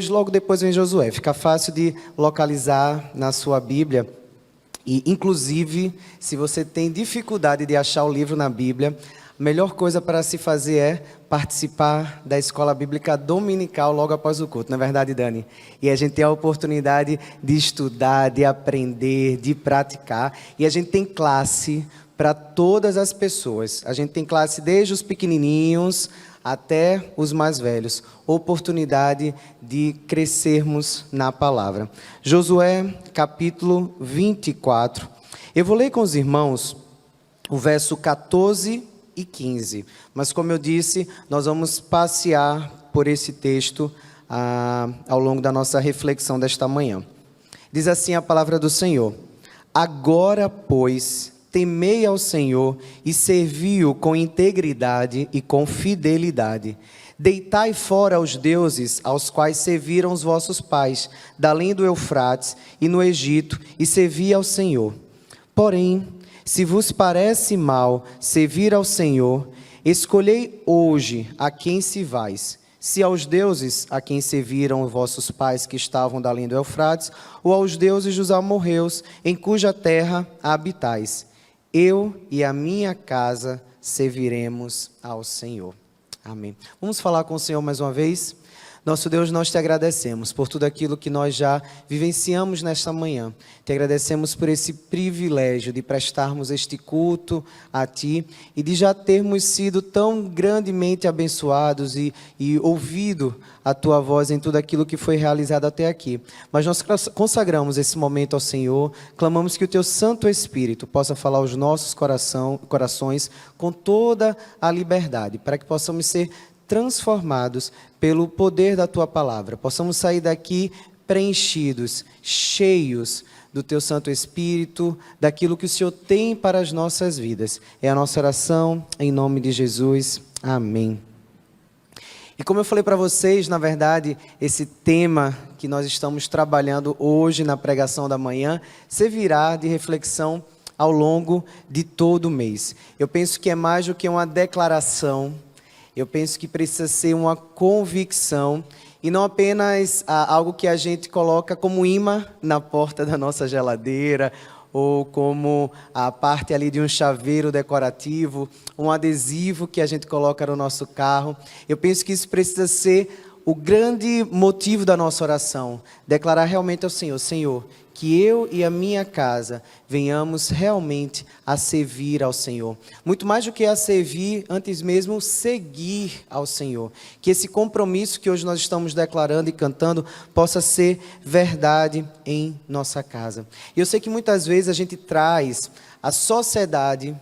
logo depois vem Josué. Fica fácil de localizar na sua Bíblia. E, inclusive, se você tem dificuldade de achar o livro na Bíblia, a melhor coisa para se fazer é participar da escola bíblica dominical logo após o culto. Não é verdade, Dani? E a gente tem a oportunidade de estudar, de aprender, de praticar. E a gente tem classe para todas as pessoas. A gente tem classe desde os pequenininhos até os mais velhos. Oportunidade de crescermos na palavra. Josué, capítulo 24. Eu vou ler com os irmãos o verso 14 e 15. Mas, como eu disse, nós vamos passear por esse texto ao longo da nossa reflexão desta manhã. Diz assim a palavra do Senhor: agora, pois, temei ao Senhor e servi-o com integridade e com fidelidade. Deitai fora os deuses aos quais serviram os vossos pais, da além do Eufrates e no Egito, e servi ao Senhor. Porém, se vos parece mal servir ao Senhor, escolhei hoje a quem sirvais, se aos deuses a quem serviram os vossos pais que estavam da além do Eufrates, ou aos deuses dos amorreus, em cuja terra habitais. Eu e a minha casa serviremos ao Senhor. Amém. Vamos falar com o Senhor mais uma vez? Nosso Deus, nós te agradecemos por tudo aquilo que nós já vivenciamos nesta manhã. Te agradecemos por esse privilégio de prestarmos este culto a Ti e de já termos sido tão grandemente abençoados e ouvido a Tua voz em tudo aquilo que foi realizado até aqui. Mas nós consagramos esse momento ao Senhor, clamamos que o Teu Santo Espírito possa falar aos nossos corações com toda a liberdade, para que possamos ser transformados pelo poder da Tua palavra, possamos sair daqui preenchidos, cheios do Teu Santo Espírito, daquilo que o Senhor tem para as nossas vidas. É a nossa oração, em nome de Jesus. Amém. E como eu falei para vocês, na verdade, esse tema que nós estamos trabalhando hoje na pregação da manhã, servirá de reflexão ao longo de todo o mês. Eu penso que é mais do que uma declaração. Eu penso que precisa ser uma convicção e não apenas algo que a gente coloca como imã na porta da nossa geladeira ou como a parte ali de um chaveiro decorativo, um adesivo que a gente coloca no nosso carro. Eu penso que isso precisa ser o grande motivo da nossa oração, declarar realmente ao Senhor: Senhor, que eu e a minha casa venhamos realmente a servir ao Senhor. Muito mais do que a servir, antes mesmo seguir ao Senhor. Que esse compromisso que hoje nós estamos declarando e cantando possa ser verdade em nossa casa. E eu sei que muitas vezes a gente traz a sociedade,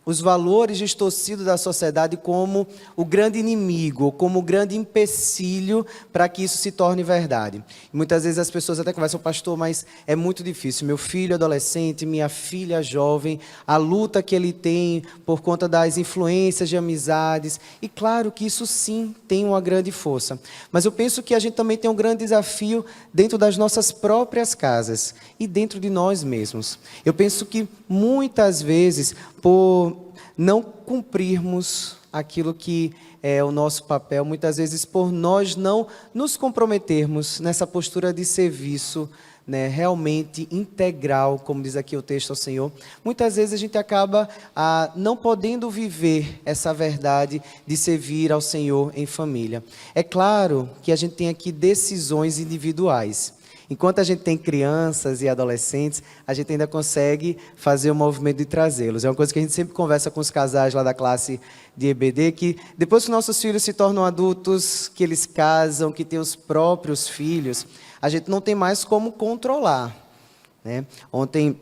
os valores distorcidos da sociedade como o grande inimigo, como o grande empecilho para que isso se torne verdade. E muitas vezes as pessoas até conversam: pastor, mas é muito difícil. Meu filho adolescente, minha filha jovem, a luta que ele tem por conta das influências de amizades. E claro que isso sim tem uma grande força. Mas eu penso que a gente também tem um grande desafio dentro das nossas próprias casas e dentro de nós mesmos. Eu penso que muitas vezes, por não cumprirmos aquilo que é o nosso papel, muitas vezes por nós não nos comprometermos nessa postura de serviço, né, realmente integral, como diz aqui o texto ao Senhor, muitas vezes a gente acaba não podendo viver essa verdade de servir ao Senhor em família. É claro que a gente tem aqui decisões individuais. Enquanto a gente tem crianças e adolescentes, a gente ainda consegue fazer o movimento de trazê-los. É uma coisa que a gente sempre conversa com os casais lá da classe de EBD, que depois que nossos filhos se tornam adultos, que eles casam, que têm os próprios filhos, a gente não tem mais como controlar, né? Ontem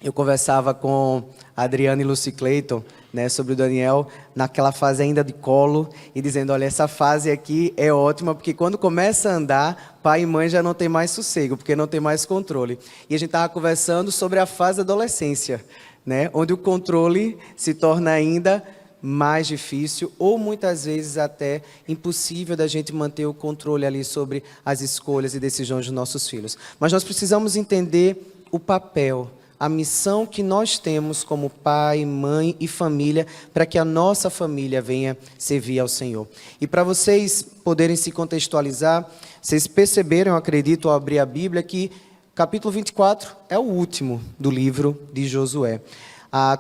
eu conversava com a Adriana e Lucy Clayton, né, sobre o Daniel, naquela fase ainda de colo, e dizendo: olha, essa fase aqui é ótima, porque quando começa a andar, pai e mãe já não tem mais sossego, porque não tem mais controle. E a gente estava conversando sobre a fase da adolescência, né, onde o controle se torna ainda mais difícil, ou muitas vezes até impossível da gente manter o controle ali sobre as escolhas e decisões dos nossos filhos. Mas nós precisamos entender o papel a missão que nós temos como pai, mãe e família, para que a nossa família venha servir ao Senhor. E para vocês poderem se contextualizar, vocês perceberam, eu acredito, ao abrir a Bíblia, que capítulo 24 é o último do livro de Josué.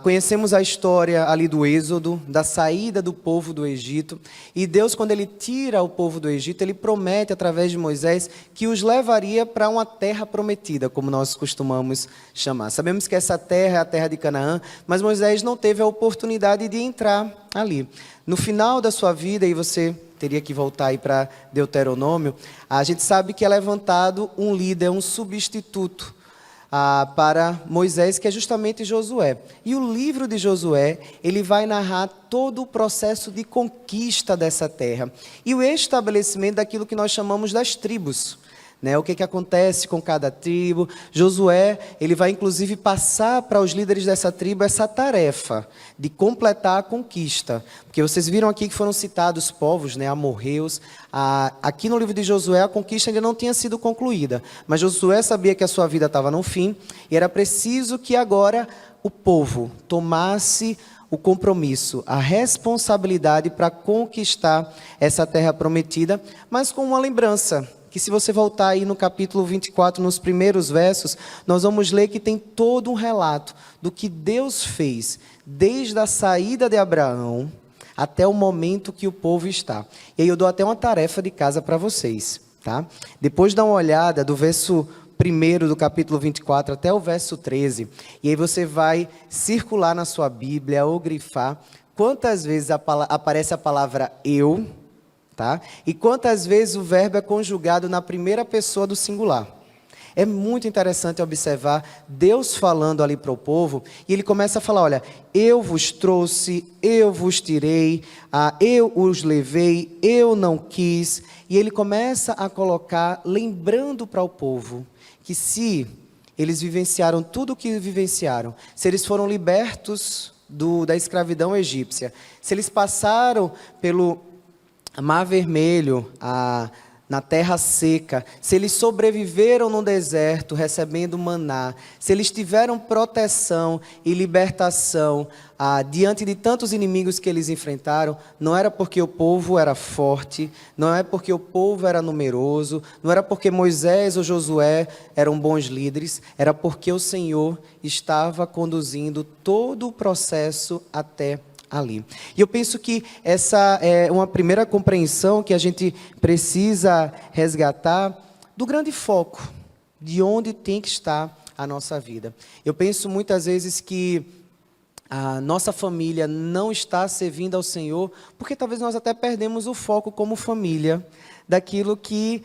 Conhecemos a história ali do Êxodo, da saída do povo do Egito. E Deus, quando Ele tira o povo do Egito, Ele promete, através de Moisés, que os levaria para uma terra prometida, como nós costumamos chamar. Sabemos que essa terra é a terra de Canaã, mas Moisés não teve a oportunidade de entrar ali. No final da sua vida, e você teria que voltar aí para Deuteronômio, a gente sabe que é levantado um líder, um substituto, para Moisés, que é justamente Josué. E o livro de Josué, ele vai narrar todo o processo de conquista dessa terra e o estabelecimento daquilo que nós chamamos das tribos. O que acontece com cada tribo. Josué, ele vai inclusive passar para os líderes dessa tribo essa tarefa de completar a conquista. Porque vocês viram aqui que foram citados povos, amorreus. Aqui no livro de Josué a conquista ainda não tinha sido concluída. Mas Josué sabia que a sua vida estava no fim e era preciso que agora o povo tomasse o compromisso, a responsabilidade para conquistar essa terra prometida, mas com uma lembrança. Que se você voltar aí no capítulo 24, nos primeiros versos, nós vamos ler que tem todo um relato do que Deus fez, desde a saída de Abraão até o momento que o povo está. E aí eu dou até uma tarefa de casa para vocês, tá? Depois dá uma olhada do verso 1 do capítulo 24 até o verso 13, e aí você vai circular na sua Bíblia ou grifar quantas vezes aparece a palavra eu, tá? E quantas vezes o verbo é conjugado na primeira pessoa do singular. É muito interessante observar Deus falando ali para o povo, e Ele começa a falar, olha, eu vos trouxe, eu vos tirei, eu os levei, eu não quis. E Ele começa a colocar, lembrando para o povo, que se eles vivenciaram tudo o que vivenciaram, se eles foram libertos da escravidão egípcia, se eles passaram pelo Mar Vermelho, na terra seca, se eles sobreviveram no deserto recebendo maná, se eles tiveram proteção e libertação diante de tantos inimigos que eles enfrentaram, não era porque o povo era forte, não é porque o povo era numeroso, não era porque Moisés ou Josué eram bons líderes, era porque o Senhor estava conduzindo todo o processo até ali. E eu penso que essa é uma primeira compreensão que a gente precisa resgatar do grande foco, de onde tem que estar a nossa vida. Eu penso muitas vezes que a nossa família não está servindo ao Senhor, porque talvez nós até perdemos o foco como família, daquilo que,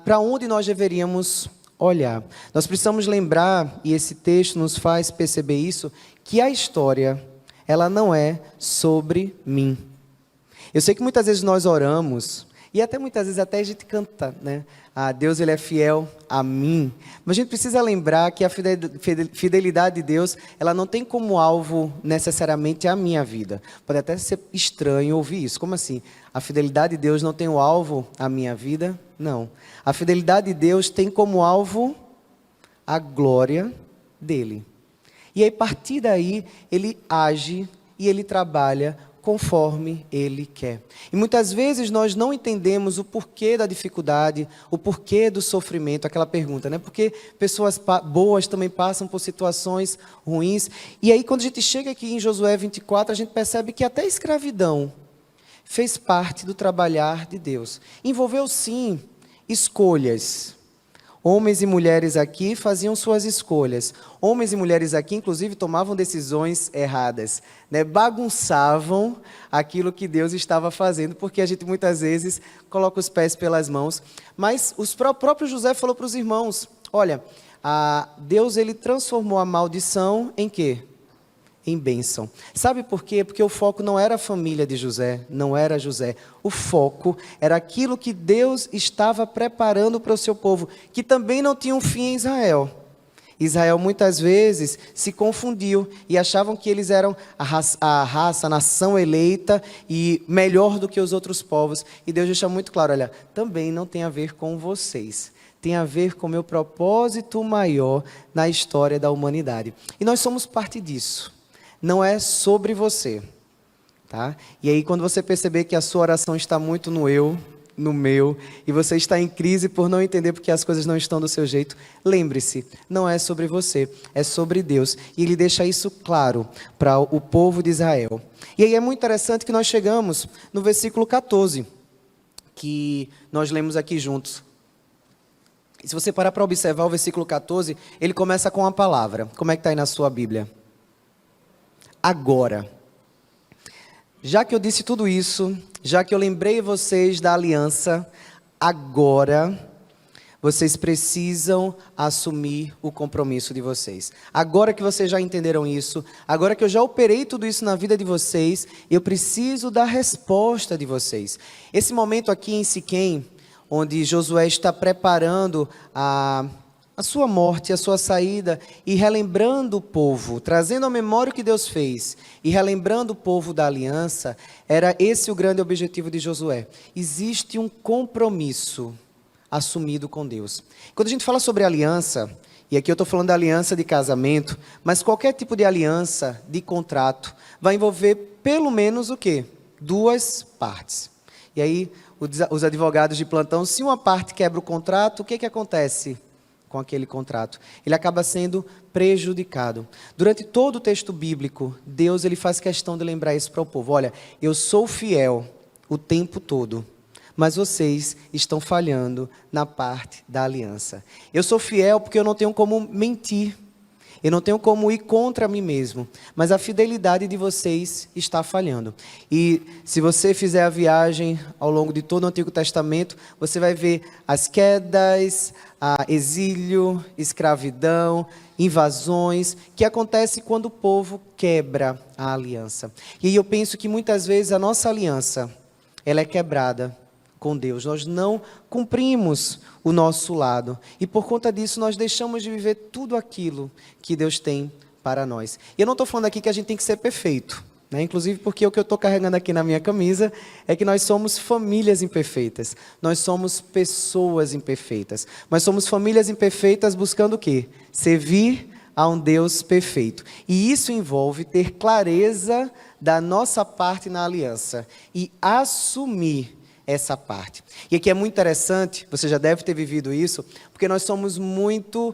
para onde nós deveríamos olhar. Nós precisamos lembrar, e esse texto nos faz perceber isso, que a história, ela não é sobre mim. Eu sei que muitas vezes nós oramos, e até muitas vezes até a gente canta, Deus, Ele é fiel a mim. Mas a gente precisa lembrar que a fidelidade de Deus, ela não tem como alvo necessariamente a minha vida. Pode até ser estranho ouvir isso. Como assim? A fidelidade de Deus não tem o alvo a minha vida? Não. A fidelidade de Deus tem como alvo a glória dEle. E aí, a partir daí, Ele age e Ele trabalha conforme Ele quer. E muitas vezes nós não entendemos o porquê da dificuldade, o porquê do sofrimento, aquela pergunta, Porque pessoas boas também passam por situações ruins. E aí, quando a gente chega aqui em Josué 24, a gente percebe que até a escravidão fez parte do trabalhar de Deus. Envolveu, sim, escolhas. Homens e mulheres aqui faziam suas escolhas. Homens e mulheres aqui, inclusive, tomavam decisões erradas, bagunçavam aquilo que Deus estava fazendo, porque a gente muitas vezes coloca os pés pelas mãos. Mas o próprio José falou para os irmãos, olha, Deus ele transformou a maldição em quê? Em bênção. Sabe por quê? Porque o foco não era a família de José, não era José. O foco era aquilo que Deus estava preparando para o seu povo, que também não tinha um fim em Israel. Israel muitas vezes se confundiu e achavam que eles eram a nação eleita e melhor do que os outros povos. E Deus deixa muito claro, olha, também não tem a ver com vocês. Tem a ver com o meu propósito maior na história da humanidade. E nós somos parte disso. Não é sobre você. Tá? E aí quando você perceber que a sua oração está muito no eu, no meu, e você está em crise por não entender porque as coisas não estão do seu jeito, lembre-se, não é sobre você, é sobre Deus. E Ele deixa isso claro para o povo de Israel. E aí é muito interessante que nós chegamos no versículo 14, que nós lemos aqui juntos. E se você parar para observar o versículo 14, ele começa com uma palavra. Como é que está aí na sua Bíblia? Agora. Já que eu disse tudo isso, já que eu lembrei vocês da aliança, agora vocês precisam assumir o compromisso de vocês. Agora que vocês já entenderam isso, agora que eu já operei tudo isso na vida de vocês, eu preciso da resposta de vocês. Esse momento aqui em Siquém, onde Josué está preparando a sua morte, a sua saída, e relembrando o povo, trazendo à memória o que Deus fez, e relembrando o povo da aliança, era esse o grande objetivo de Josué. Existe um compromisso assumido com Deus. Quando a gente fala sobre aliança, e aqui eu estou falando da aliança de casamento, mas qualquer tipo de aliança, de contrato, vai envolver pelo menos o quê? Duas partes. E aí, os advogados de plantão, se uma parte quebra o contrato, o que acontece com aquele contrato? Ele acaba sendo prejudicado. Durante todo o texto bíblico, Deus ele faz questão de lembrar isso para o povo. Olha, eu sou fiel o tempo todo, mas vocês estão falhando na parte da aliança. Eu sou fiel porque eu não tenho como mentir. Eu não tenho como ir contra mim mesmo, mas a fidelidade de vocês está falhando. E se você fizer a viagem ao longo de todo o Antigo Testamento, você vai ver as quedas, exílio, escravidão, invasões, que acontece quando o povo quebra a aliança. E eu penso que muitas vezes a nossa aliança, ela é quebrada com Deus. Nós não cumprimos o nosso lado. E por conta disso, nós deixamos de viver tudo aquilo que Deus tem para nós. E eu não estou falando aqui que a gente tem que ser perfeito, né? Inclusive porque o que eu estou carregando aqui na minha camisa é que nós somos famílias imperfeitas. Nós somos pessoas imperfeitas. Mas somos famílias imperfeitas buscando o quê? Servir a um Deus perfeito. E isso envolve ter clareza da nossa parte na aliança e assumir essa parte. E aqui é muito interessante, você já deve ter vivido isso, porque nós somos muito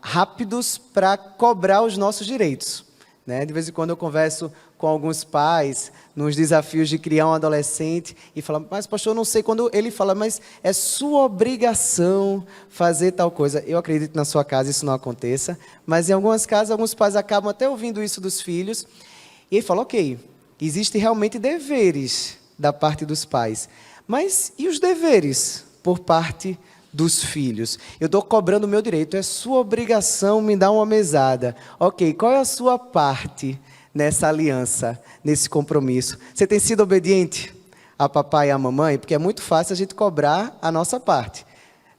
rápidos para cobrar os nossos direitos, né? De vez em quando eu converso com alguns pais, nos desafios de criar um adolescente, e falo, mas pastor, eu não sei, quando ele fala, mas é sua obrigação fazer tal coisa. Eu acredito que na sua casa isso não aconteça, mas em algumas casas, alguns pais acabam até ouvindo isso dos filhos, e ele fala, ok, existem realmente deveres da parte dos pais. Mas e os deveres por parte dos filhos? Eu estou cobrando o meu direito, é sua obrigação me dar uma mesada. Ok, qual é a sua parte nessa aliança, nesse compromisso? Você tem sido obediente a papai e a mamãe? Porque é muito fácil a gente cobrar a nossa parte,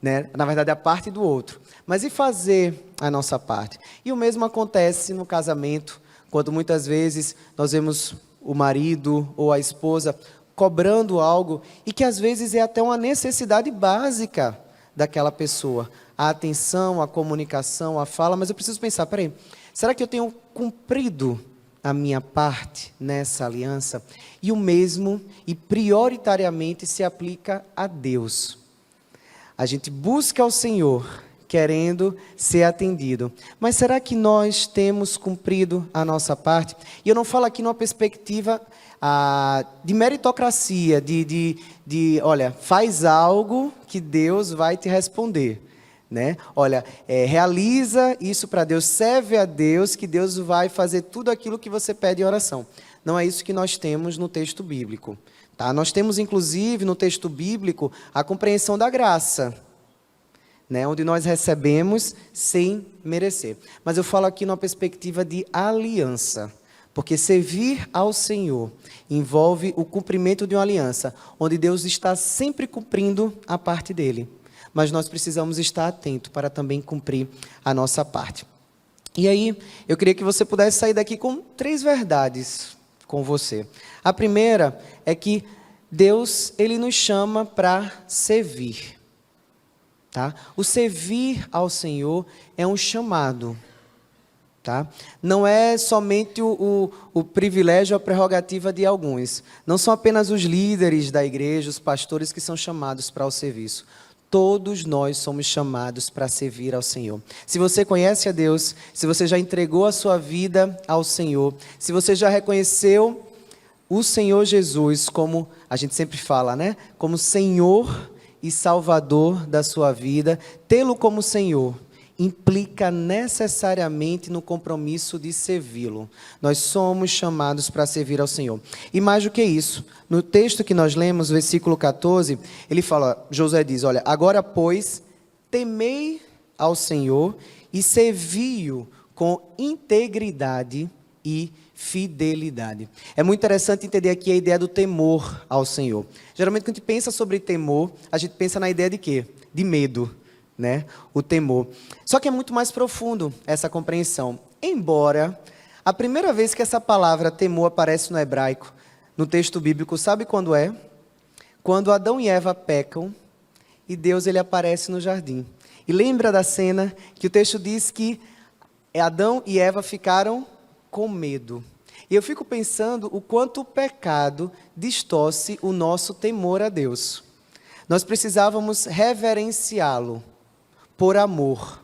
né? Na verdade, a parte do outro. Mas e fazer a nossa parte? E o mesmo acontece no casamento, quando muitas vezes nós vemos o marido ou a esposa cobrando algo, e que às vezes é até uma necessidade básica daquela pessoa. A atenção, a comunicação, a fala, mas eu preciso pensar, peraí, será que eu tenho cumprido a minha parte nessa aliança? E o mesmo, e prioritariamente, se aplica a Deus. A gente busca ao Senhor, querendo ser atendido. Mas será que nós temos cumprido a nossa parte? E eu não falo aqui numa perspectiva de meritocracia, olha, faz algo que Deus vai te responder, né? Olha, realiza isso para Deus, serve a Deus, que Deus vai fazer tudo aquilo que você pede em oração. Não é isso que nós temos no texto bíblico, tá? Nós temos, inclusive, no texto bíblico, a compreensão da graça, né? Onde nós recebemos sem merecer. Mas eu falo aqui numa perspectiva de aliança. Porque servir ao Senhor envolve o cumprimento de uma aliança, onde Deus está sempre cumprindo a parte dele. mas nós precisamos estar atento para também cumprir a nossa parte. E aí, eu queria que você pudesse sair daqui com 3 verdades com você. A primeira é que Deus, Ele nos chama para servir. Tá? O servir ao Senhor é um chamado. Tá? Não é somente o privilégio, a prerrogativa de alguns. Não são apenas os líderes da igreja, os pastores que são chamados para o serviço. Todos nós somos chamados para servir ao Senhor. Se você conhece a Deus, se você já entregou a sua vida ao Senhor, se você já reconheceu o Senhor Jesus como, a gente sempre fala, né? Como Senhor e Salvador da sua vida, tê-lo como Senhor implica necessariamente no compromisso de servi-lo. Nós somos chamados para servir ao Senhor. E mais do que isso, no texto que nós lemos, versículo 14, ele fala, Josué diz, olha, agora pois, temei ao Senhor e servi-o com integridade e fidelidade. É muito interessante entender aqui a ideia do temor ao Senhor. Geralmente quando a gente pensa sobre temor, a gente pensa na ideia de quê? De medo. Né? O temor. Só que é muito mais profundo essa compreensão. Embora a primeira vez que essa palavra temor aparece no hebraico, no texto bíblico, sabe quando é? Quando Adão e Eva pecam e Deus ele aparece no jardim. E lembra da cena que o texto diz que Adão e Eva ficaram com medo. E eu fico pensando o quanto o pecado distorce o nosso temor a Deus. Nós precisávamos reverenciá-lo por amor,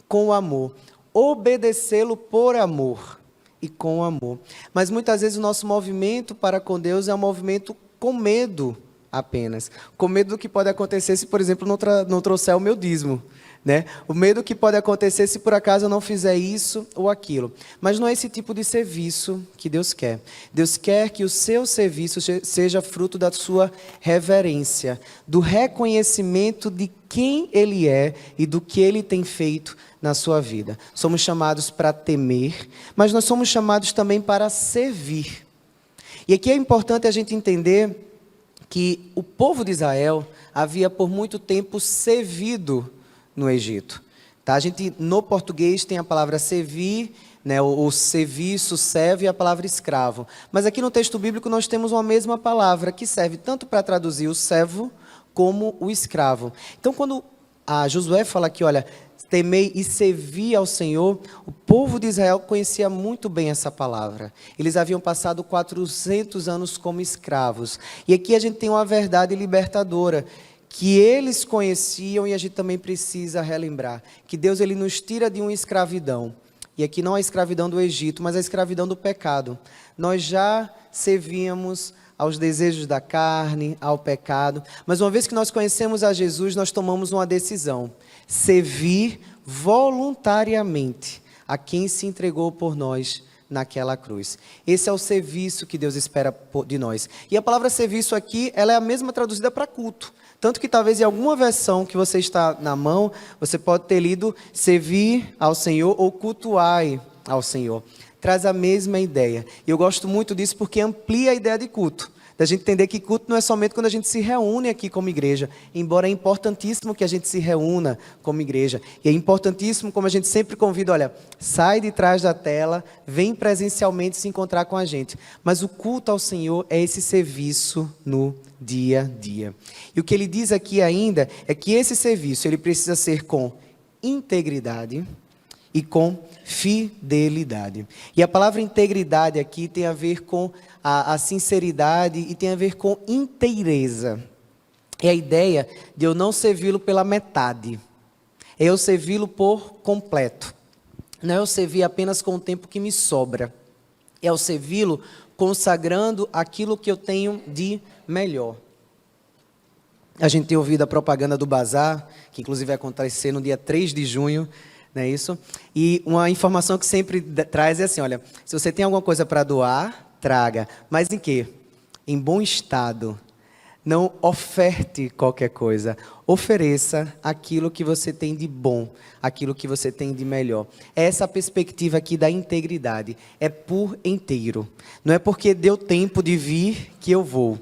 com amor, obedecê-lo por amor e com amor. Mas muitas vezes o nosso movimento para com Deus é um movimento com medo apenas. Com medo do que pode acontecer se, por exemplo, não trouxer o meu dízimo. Né? O medo que pode acontecer se por acaso eu não fizer isso ou aquilo. Mas não é esse tipo de serviço que Deus quer. Deus quer que o seu serviço seja fruto da sua reverência, do reconhecimento de quem Ele é e do que Ele tem feito na sua vida. Somos chamados para temer, mas nós somos chamados também para servir. E aqui é importante a gente entender que o povo de Israel havia por muito tempo servido no Egito. Tá? A gente, no português, tem a palavra servir, né? O serviço, serve, e a palavra escravo. Mas aqui no texto bíblico nós temos uma mesma palavra, que serve tanto para traduzir o servo, como o escravo. Então, quando a Josué fala aqui, olha, temei e servi ao Senhor, o povo de Israel conhecia muito bem essa palavra. Eles haviam passado 400 anos como escravos. E aqui a gente tem uma verdade libertadora, que eles conheciam e a gente também precisa relembrar. Que Deus ele nos tira de uma escravidão. E aqui não a escravidão do Egito, mas a escravidão do pecado. Nós já servíamos aos desejos da carne, ao pecado. Mas uma vez que nós conhecemos a Jesus, nós tomamos uma decisão. Servir voluntariamente a quem se entregou por nós naquela cruz. Esse é o serviço que Deus espera de nós. E a palavra serviço aqui, ela é a mesma traduzida para culto. Tanto que talvez em alguma versão que você está na mão, você pode ter lido servir ao Senhor ou cultuar ao Senhor. Traz a mesma ideia. E eu gosto muito disso porque amplia a ideia de culto. Da gente entender que culto não é somente quando a gente se reúne aqui como igreja, embora é importantíssimo que a gente se reúna como igreja. E é importantíssimo, como a gente sempre convida, olha, sai de trás da tela, vem presencialmente se encontrar com a gente. Mas o culto ao Senhor é esse serviço no dia a dia. E o que ele diz aqui ainda é que esse serviço, ele precisa ser com integridade e com fidelidade. E a palavra integridade aqui tem a ver com a sinceridade e tem a ver com inteireza. É a ideia de eu não servi-lo pela metade. É eu servi-lo por completo. Não é eu servir apenas com o tempo que me sobra. É eu servi-lo consagrando aquilo que eu tenho de melhor. A gente tem ouvido a propaganda do Bazar, que inclusive vai acontecer no dia 3 de junho, não é isso? E uma informação que sempre traz é assim, olha, se você tem alguma coisa para doar, traga. Mas em quê? Em bom estado. Não oferte qualquer coisa. Ofereça aquilo que você tem de bom, aquilo que você tem de melhor. Essa a perspectiva aqui da integridade. É por inteiro. Não é porque deu tempo de vir que eu vou.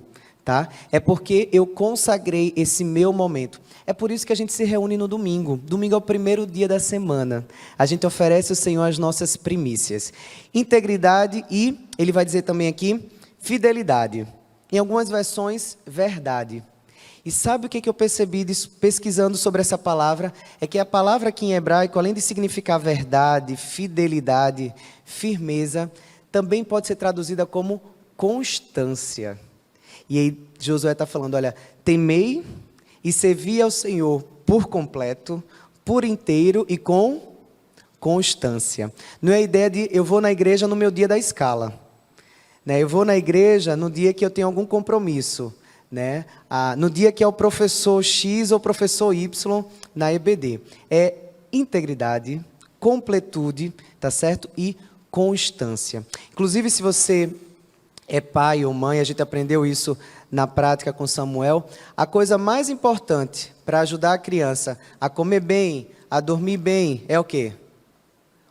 tá? É porque eu consagrei esse meu momento. É por isso que a gente se reúne no domingo. Domingo é o primeiro dia da semana. A gente oferece ao Senhor as nossas primícias. Integridade e, ele vai dizer também aqui, fidelidade. Em algumas versões, verdade. E sabe o que eu percebi pesquisando sobre essa palavra? É que a palavra aqui em hebraico, além de significar verdade, fidelidade, firmeza, também pode ser traduzida como constância. E aí Josué está falando, olha, temei e servi ao Senhor por completo, por inteiro e com constância. Não é a ideia de eu vou na igreja no meu dia da escala. Né? Eu vou na igreja no dia que eu tenho algum compromisso. Né? No dia que é o professor X ou professor Y na EBD. É integridade, completude, tá certo? E constância. Inclusive, se você é pai ou mãe, a gente aprendeu isso na prática com Samuel, a coisa mais importante para ajudar a criança a comer bem, a dormir bem, é o quê?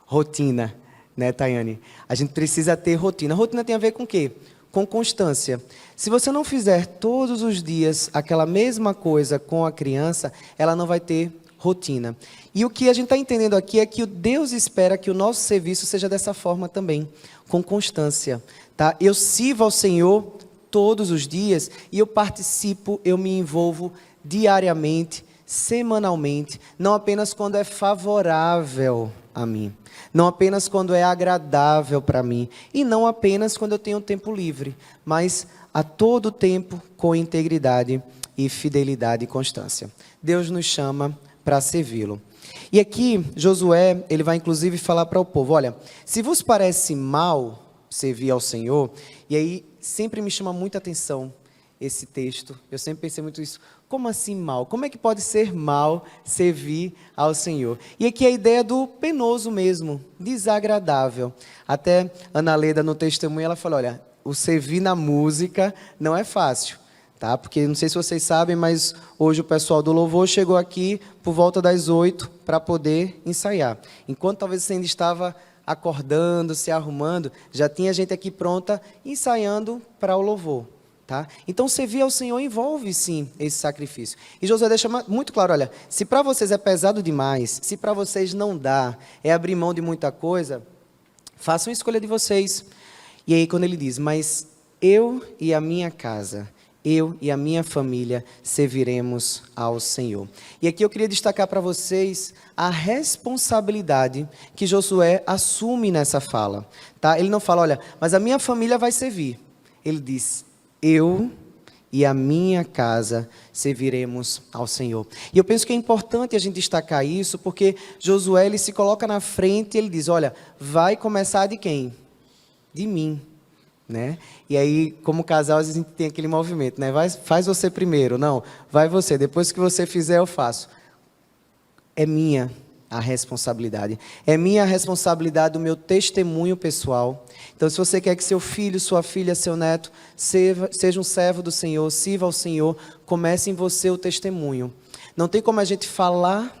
Rotina, né, Tayane? A gente precisa ter rotina. Rotina tem a ver com o quê? Com constância. Se você não fizer todos os dias aquela mesma coisa com a criança, ela não vai ter rotina. E o que a gente está entendendo aqui é que Deus espera que o nosso serviço seja dessa forma também, com constância. Tá? Eu sirvo ao Senhor todos os dias e eu participo, eu me envolvo diariamente, semanalmente, não apenas quando é favorável a mim, não apenas quando é agradável para mim, e não apenas quando eu tenho tempo livre, mas a todo tempo com integridade e fidelidade e constância. Deus nos chama para servi-lo. E aqui, Josué, ele vai inclusive falar para o povo, olha, se vos parece mal servir ao Senhor, e aí sempre me chama muita atenção esse texto, eu sempre pensei muito isso, como assim mal? Como é que pode ser mal servir ao Senhor? E aqui a ideia do penoso mesmo, desagradável. Até Ana Leda no testemunho, ela falou, olha, o servir na música não é fácil, tá? Porque não sei se vocês sabem, mas hoje o pessoal do louvor chegou aqui por volta das 8 para poder ensaiar. Enquanto talvez você ainda estava acordando, se arrumando, já tinha gente aqui pronta ensaiando para o louvor. Tá? Então, servir ao Senhor envolve, sim, esse sacrifício. E Josué deixa muito claro, olha, se para vocês é pesado demais, se para vocês não dá, é abrir mão de muita coisa, façam a escolha de vocês. E aí, quando ele diz, mas eu e a minha casa, eu e a minha família serviremos ao Senhor. E aqui eu queria destacar para vocês a responsabilidade que Josué assume nessa fala. Tá? Ele não fala, olha, mas a minha família vai servir. Ele diz, eu e a minha casa serviremos ao Senhor. E eu penso que é importante a gente destacar isso, porque Josué ele se coloca na frente e ele diz, olha, vai começar de quem? De mim. Né? E aí, como casal, a gente tem aquele movimento, né? Faz você primeiro, não, vai você, depois que você fizer eu faço. É minha a responsabilidade, é minha a responsabilidade do meu testemunho pessoal. Então, se você quer que seu filho, sua filha, seu neto seja um servo do Senhor, sirva ao Senhor, comece em você o testemunho. Não tem como a gente falar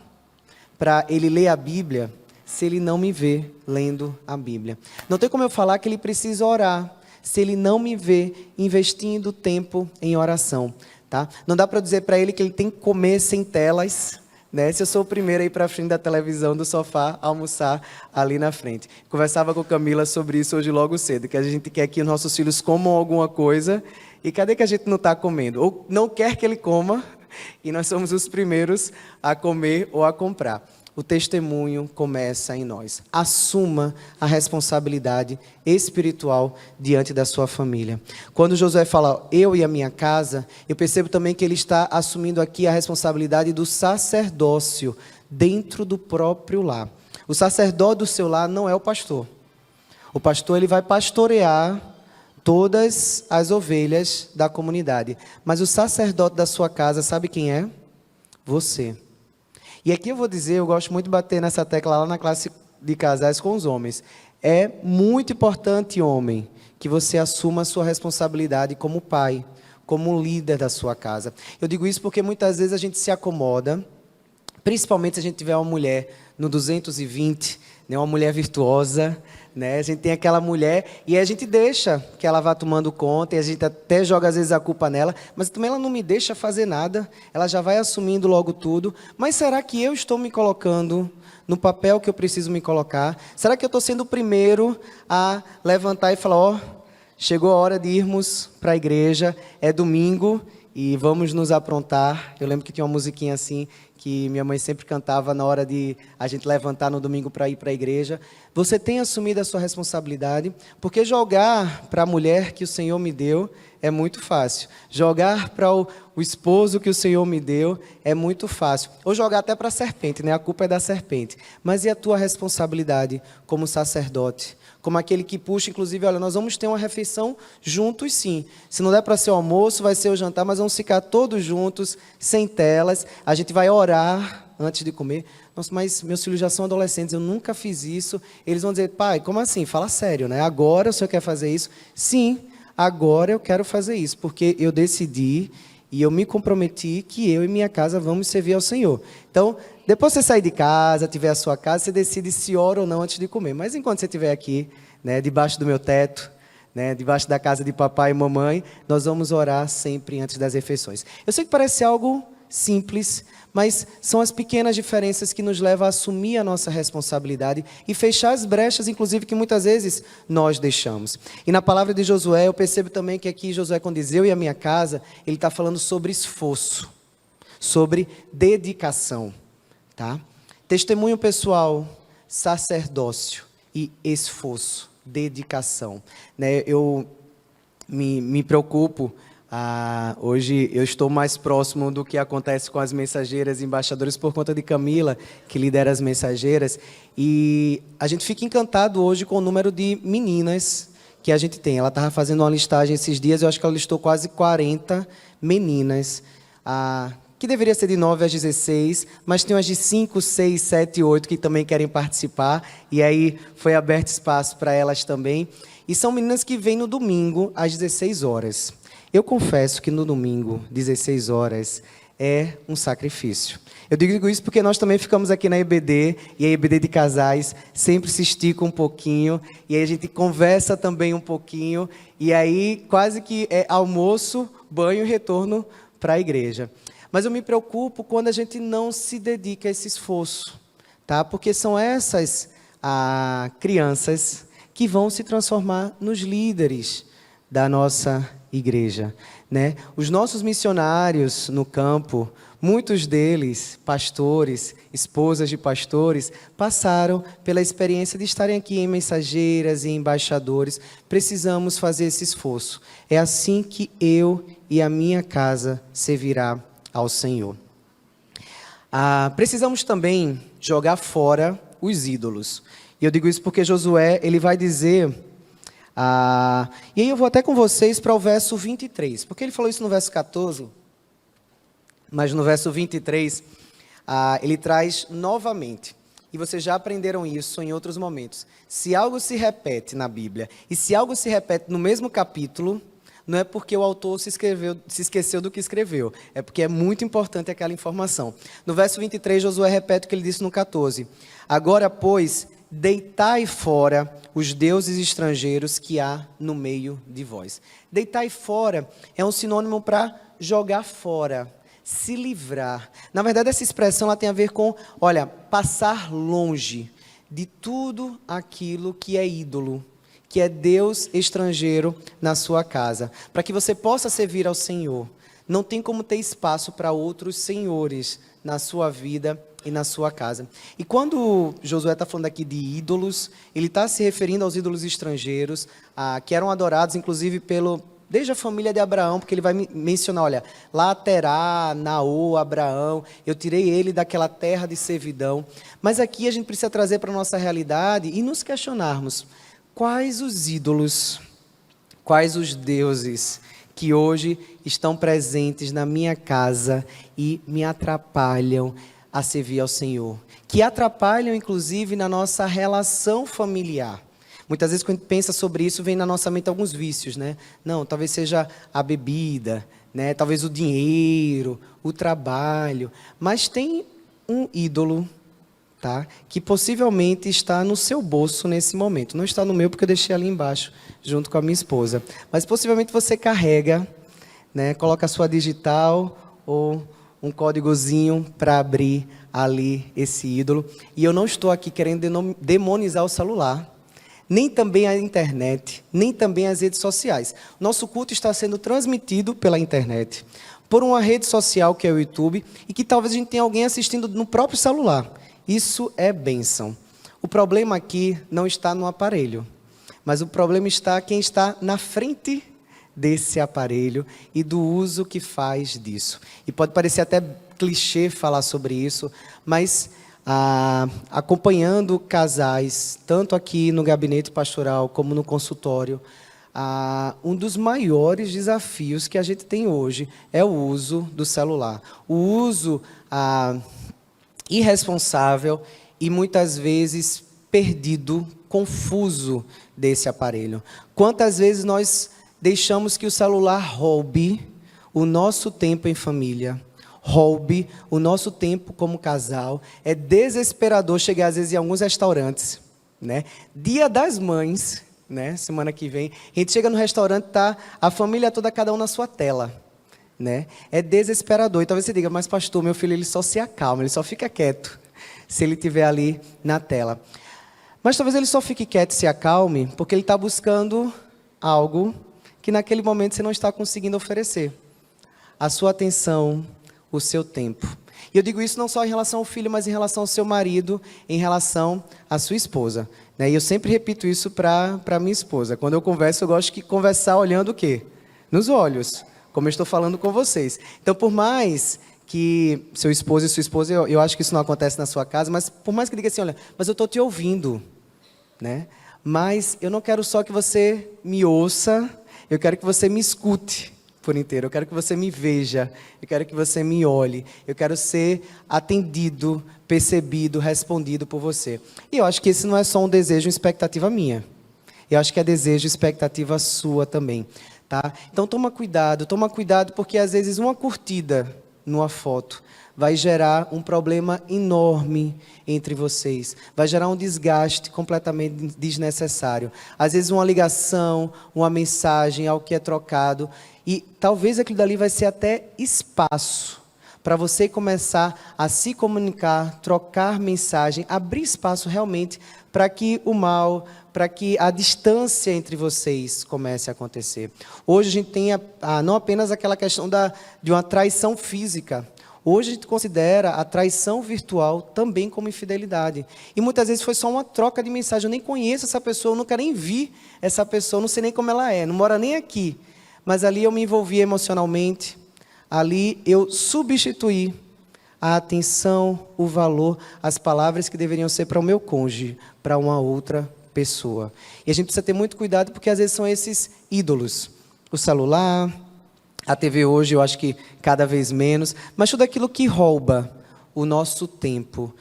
para ele ler a Bíblia se ele não me vê lendo a Bíblia. Não tem como eu falar que ele precisa orar se ele não me vê investindo tempo em oração. Tá? Não dá para dizer para ele que ele tem que comer sem telas, né? Se eu sou o primeiro a ir para a frente da televisão, do sofá, almoçar ali na frente. Conversava com a Camila sobre isso hoje logo cedo, que a gente quer que os nossos filhos comam alguma coisa, e cadê que a gente não está comendo? Ou não quer que ele coma, e nós somos os primeiros a comer ou a comprar. O testemunho começa em nós. Assuma a responsabilidade espiritual diante da sua família. Quando Josué fala, eu e a minha casa, eu percebo também que ele está assumindo aqui a responsabilidade do sacerdócio dentro do próprio lar. O sacerdote do seu lar não é o pastor. O pastor ele vai pastorear todas as ovelhas da comunidade. Mas o sacerdote da sua casa, sabe quem é? Você. E aqui eu vou dizer, eu gosto muito de bater nessa tecla lá na classe de casais com os homens. É muito importante, homem, que você assuma a sua responsabilidade como pai, como líder da sua casa. Eu digo isso porque muitas vezes a gente se acomoda, principalmente se a gente tiver uma mulher no 220, né, uma mulher virtuosa, né? A gente tem aquela mulher e a gente deixa que ela vá tomando conta e a gente até joga às vezes a culpa nela, mas também ela não me deixa fazer nada, ela já vai assumindo logo tudo. Mas será que eu estou me colocando no papel que eu preciso me colocar? Será que eu estou sendo o primeiro a levantar e falar, ó, chegou a hora de irmos para a igreja, é domingo e vamos nos aprontar? Eu lembro que tinha uma musiquinha assim, que minha mãe sempre cantava na hora de a gente levantar no domingo para ir para a igreja. Você tem assumido a sua responsabilidade? Porque jogar para a mulher que o Senhor me deu é muito fácil. Jogar para o esposo que o Senhor me deu é muito fácil. Ou jogar até para a serpente, né? A culpa é da serpente. Mas e a tua responsabilidade como sacerdote? Como aquele que puxa, inclusive, olha, nós vamos ter uma refeição juntos sim. Se não der para ser o almoço, vai ser o jantar, mas vamos ficar todos juntos, sem telas. A gente vai orar antes de comer. Nossa, mas meus filhos já são adolescentes, eu nunca fiz isso. Eles vão dizer, pai, como assim? Fala sério, né? Agora o senhor quer fazer isso? Sim, agora eu quero fazer isso, porque eu decidi e eu me comprometi que eu e minha casa vamos servir ao Senhor. Então, depois você sair de casa, tiver a sua casa, você decide se ora ou não antes de comer. Mas enquanto você estiver aqui, né, debaixo do meu teto, né, debaixo da casa de papai e mamãe, nós vamos orar sempre antes das refeições. Eu sei que parece algo simples, mas são as pequenas diferenças que nos levam a assumir a nossa responsabilidade e fechar as brechas, inclusive, que muitas vezes nós deixamos. E na palavra de Josué, eu percebo também que aqui Josué, quando diz eu e a minha casa, ele está falando sobre esforço, sobre dedicação. Tá? Testemunho pessoal, sacerdócio e esforço, dedicação. Né? Eu me preocupo, hoje eu estou mais próximo do que acontece com as mensageiras e embaixadores por conta de Camila, que lidera as mensageiras, e a gente fica encantado hoje com o número de meninas que a gente tem. Ela estava fazendo uma listagem esses dias, eu acho que ela listou quase 40 meninas, que deveria ser de 9 às 16, mas tem umas de 5, 6, 7, 8 que também querem participar, e aí foi aberto espaço para elas também. E são meninas que vêm no domingo, às 16 horas. Eu confesso que no domingo, 16 horas, é um sacrifício. Eu digo isso porque nós também ficamos aqui na EBD, e a EBD de casais sempre se estica um pouquinho, e aí a gente conversa também um pouquinho, e aí quase que é almoço, banho e retorno para a igreja. Mas eu me preocupo quando a gente não se dedica a esse esforço, tá? Porque são essas crianças que vão se transformar nos líderes da nossa igreja, né? Os nossos missionários no campo, muitos deles, pastores, esposas de pastores, passaram pela experiência de estarem aqui em mensageiras e embaixadores. Precisamos fazer esse esforço. É assim que eu e a minha casa servirá ao Senhor. Precisamos também jogar fora os ídolos. E eu digo isso porque Josué, ele vai dizer, e aí eu vou até com vocês para o verso 23, porque ele falou isso no verso 14, mas no verso 23, ele traz novamente, e vocês já aprenderam isso em outros momentos, se algo se repete na Bíblia, e se algo se repete no mesmo capítulo, não é porque o autor se esqueceu do que escreveu, é porque é muito importante aquela informação. No verso 23, Josué repete o que ele disse no 14. Agora, pois, deitai fora os deuses estrangeiros que há no meio de vós. Deitai fora é um sinônimo para jogar fora, se livrar. Na verdade, essa expressão ela tem a ver com, olha, passar longe de tudo aquilo que é ídolo, que é Deus estrangeiro na sua casa, para que você possa servir ao Senhor. Não tem como ter espaço para outros senhores na sua vida e na sua casa. E quando Josué está falando aqui de ídolos, ele está se referindo aos ídolos estrangeiros, que eram adorados, inclusive, desde a família de Abraão, porque ele vai mencionar, olha, lá Terá, Naô, Abraão, eu tirei ele daquela terra de servidão. Mas aqui a gente precisa trazer para a nossa realidade e nos questionarmos, quais os ídolos, quais os deuses que hoje estão presentes na minha casa e me atrapalham a servir ao Senhor, que atrapalham inclusive na nossa relação familiar. Muitas vezes quando a gente pensa sobre isso, vem na nossa mente alguns vícios, né? Não, talvez seja a bebida, né? Talvez o dinheiro, o trabalho, mas tem um ídolo, tá? Que possivelmente está no seu bolso nesse momento. Não está no meu porque eu deixei ali embaixo, junto com a minha esposa. Mas possivelmente você carrega, né? Coloca a sua digital ou um códigozinho para abrir ali esse ídolo. E eu não estou aqui querendo demonizar o celular, nem também a internet, nem também as redes sociais. Nosso culto está sendo transmitido pela internet, por uma rede social que é o YouTube, e que talvez a gente tenha alguém assistindo no próprio celular. Isso é bênção. O problema aqui não está no aparelho, mas o problema está quem está na frente desse aparelho e do uso que faz disso. E pode parecer até clichê falar sobre isso, mas acompanhando casais, tanto aqui no gabinete pastoral como no consultório, um dos maiores desafios que a gente tem hoje é o uso do celular. O uso irresponsável e muitas vezes perdido, confuso desse aparelho. Quantas vezes nós deixamos que o celular roube o nosso tempo em família, roube o nosso tempo como casal? É desesperador chegar às vezes em alguns restaurantes, né? Dia das Mães, né? Semana que vem, a gente chega no restaurante, tá a família toda, cada um na sua tela, né? É desesperador. E talvez você diga, mas pastor, meu filho ele só se acalma, ele só fica quieto se ele estiver ali na tela. Mas talvez ele só fique quieto e se acalme porque ele está buscando algo que naquele momento você não está conseguindo oferecer. A sua atenção, o seu tempo. E eu digo isso não só em relação ao filho, mas em relação ao seu marido, em relação à sua esposa, né? E eu sempre repito isso para minha esposa. Quando eu converso, eu gosto de conversar olhando o quê? Nos olhos, como eu estou falando com vocês. Então, por mais que seu esposo e sua esposa, eu acho que isso não acontece na sua casa, mas por mais que diga assim, olha, mas eu estou te ouvindo, né? Mas eu não quero só que você me ouça, eu quero que você me escute por inteiro. Eu quero que você me veja, eu quero que você me olhe, eu quero ser atendido, percebido, respondido por você. E eu acho que esse não é só um desejo, uma expectativa minha. Eu acho que é desejo e expectativa sua também, tá? Então toma cuidado porque às vezes uma curtida numa foto vai gerar um problema enorme entre vocês. Vai gerar um desgaste completamente desnecessário. Às vezes uma ligação, uma mensagem, algo que é trocado. E talvez aquilo dali vai ser até espaço para você começar a se comunicar, trocar mensagem, abrir espaço realmente para que o mal, para que a distância entre vocês comece a acontecer. Hoje a gente tem não apenas aquela questão de uma traição física. Hoje a gente considera a traição virtual também como infidelidade. E muitas vezes foi só uma troca de mensagem. Eu nem conheço essa pessoa, eu nunca nem vi essa pessoa, não sei nem como ela é, não mora nem aqui. Mas ali eu me envolvi emocionalmente, ali eu substituí a atenção, o valor, as palavras que deveriam ser para o meu cônjuge, para uma outra pessoa. E a gente precisa ter muito cuidado porque às vezes são esses ídolos. O celular, a TV hoje eu acho que cada vez menos, mas tudo aquilo que rouba o nosso tempo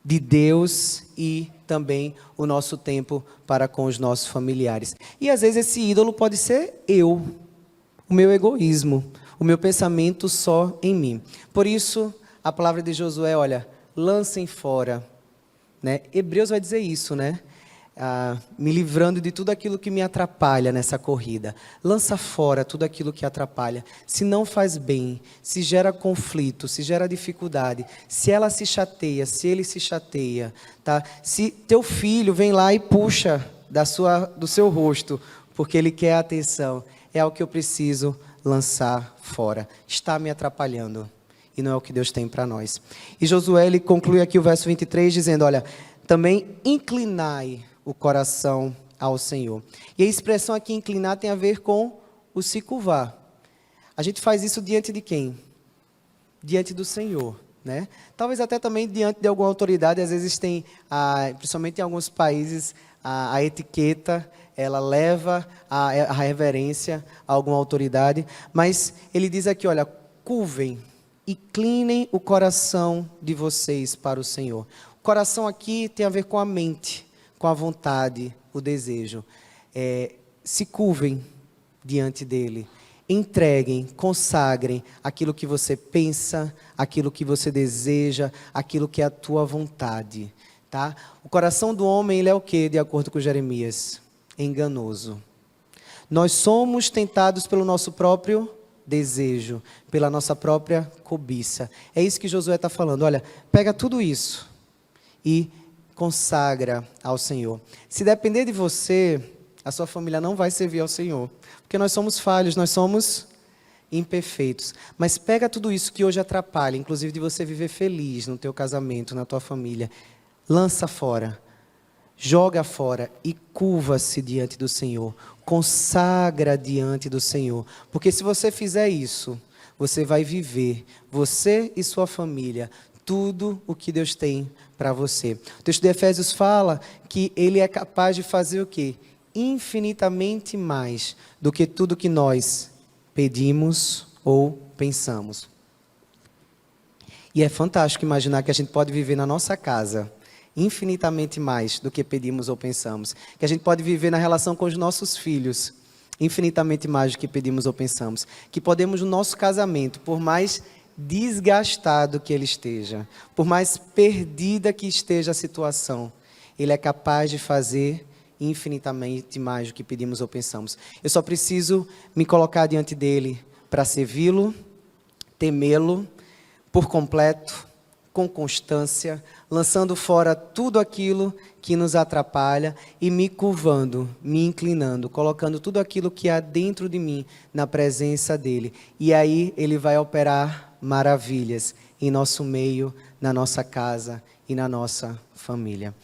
de Deus e também o nosso tempo para com os nossos familiares. E às vezes esse ídolo pode ser eu, o meu egoísmo, o meu pensamento só em mim. Por isso, a palavra de Josué, olha, lancem fora, né? Hebreus vai dizer isso, né? Me livrando de tudo aquilo que me atrapalha nessa corrida. Lança fora tudo aquilo que atrapalha. Se não faz bem, se gera conflito, se gera dificuldade, se ela se chateia, se ele se chateia, tá? Se teu filho vem lá e puxa do seu rosto, porque ele quer a atenção, é o que eu preciso lançar fora. Está me atrapalhando. E não é o que Deus tem para nós. E Josué, ele conclui aqui o verso 23, dizendo, olha, também inclinai o coração ao Senhor. E a expressão aqui, inclinar, tem a ver com o se curvar. A gente faz isso diante de quem? Diante do Senhor, né? Talvez até também diante de alguma autoridade, às vezes tem, principalmente em alguns países, a etiqueta, ela leva a reverência a alguma autoridade, mas ele diz aqui, olha, curvem, inclinem o coração de vocês para o Senhor. O coração aqui tem a ver com a mente, com a vontade, o desejo. Se curvem diante dele. Entreguem, consagrem aquilo que você pensa, aquilo que você deseja, aquilo que é a tua vontade, tá? O coração do homem, ele é o quê, de acordo com Jeremias? Enganoso. Nós somos tentados pelo nosso próprio desejo, pela nossa própria cobiça. É isso que Josué está falando. Olha, pega tudo isso e consagra ao Senhor. Se depender de você, a sua família não vai servir ao Senhor, porque nós somos falhos, nós somos imperfeitos. Mas pega tudo isso que hoje atrapalha, inclusive de você viver feliz no teu casamento, na tua família, lança fora, joga fora e curva-se diante do Senhor, consagra diante do Senhor, porque se você fizer isso, você vai viver, você e sua família, tudo o que Deus tem para você. O texto de Efésios fala que Ele é capaz de fazer o quê? Infinitamente mais do que tudo que nós pedimos ou pensamos. E é fantástico imaginar que a gente pode viver na nossa casa infinitamente mais do que pedimos ou pensamos. Que a gente pode viver na relação com os nossos filhos infinitamente mais do que pedimos ou pensamos. Que podemos no nosso casamento, por mais desgastado que ele esteja, por mais perdida que esteja a situação, Ele é capaz de fazer infinitamente mais do que pedimos ou pensamos. Eu só preciso me colocar diante dele para servi-lo, temê-lo por completo, com constância, lançando fora tudo aquilo que nos atrapalha e me curvando, me inclinando, colocando tudo aquilo que há dentro de mim na presença dele. E aí ele vai operar maravilhas em nosso meio, na nossa casa e na nossa família.